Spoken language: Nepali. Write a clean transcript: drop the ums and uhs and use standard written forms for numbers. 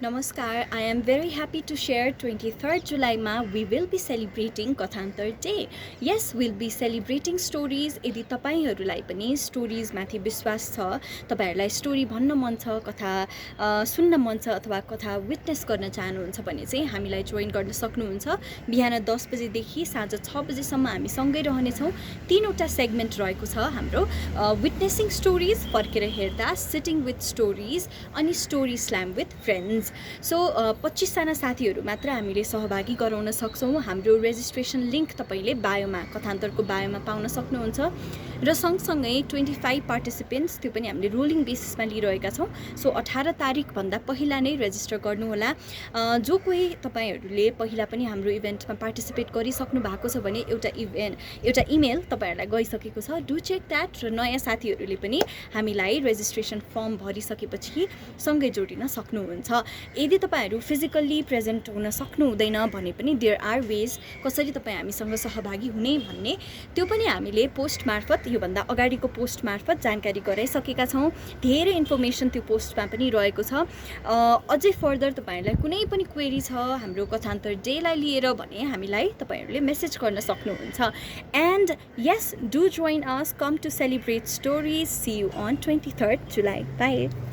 Namaskar. I am very happy to share 23rd July ma we will be celebrating Kathantar Day. Yes, we'll be celebrating stories. यदि तपाईहरुलाई पनि स्टोरीज माथि विश्वास छ, तपाईहरुलाई स्टोरी भन्न मन छ, कथा सुन्न मन छ अथवा कथा विटनेस गर्न चाहनुहुन्छ भने चाहिँ हामीलाई जोइन गर्न सक्नुहुन्छ। बिहान 10 बजे देखि साँझ 6 बजे सम्म हामी सँगै रहने छौं। तीनवटा सेगमेन्ट रहेको छ हाम्रो विटनेसिङ स्टोरीज, फर्केर हेर्दा, सिटिङ विथ स्टोरीज अनि story slam with friends. So 25 जना साथीहरु मात्र हामीले सहभागी गराउन सक्छौं। हाम्रो रेजिस्ट्रेसन लिंक तपाईले बायोमा कथान्तरको बायोमा पाउन सक्नुहुन्छ र सँगसँगै 25 पार्टिसिपेन्ट्स त्यो पनि हामीले रोलिङ बेसिसमा लिइरहेका छौं। सो 18 तारिख भन्दा पहिला नै रेजिस्टर गर्नु होला। जो कोही तपाईहरुले पहिला पनि हाम्रो इभेन्टमा पार्टिसिपेट गरिसक्नु भएको छ भने एउटा इमेल तपाईहरुलाई गइसकेको छ। Do check that. र नयाँ साथीहरुले पनि हामीलाई रेजिस्ट्रेसन फर्म भरिसकेपछि सँगै जोडिन सक्नुहुन्छ। यदि तपाईहरु फिजिकली प्रेजेन्ट हुन सक्नु हुँदैन भने पनि देयर आर वेज कसरी तपाई हामीसँग सहभागी हुने भन्ने त्यो पनि हामीले पोस्ट मार्फत यो भन्दा अगाडिको पोस्ट मार्फत जानकारी गराइसकेका छौं। धेरै इन्फर्मेसन त्यो पोस्टमा पनि रहेको छ। अझै फर्दर तपाईहरुलाई कुनै पनि क्वेरी छ हाम्रो कथान्तर डे लाई लिएर भने हामीलाई तपाईहरुले मेसेज गर्न सक्नुहुन्छ। And yes, do join us, come to celebrate stories. See you on 23rd July. Bye.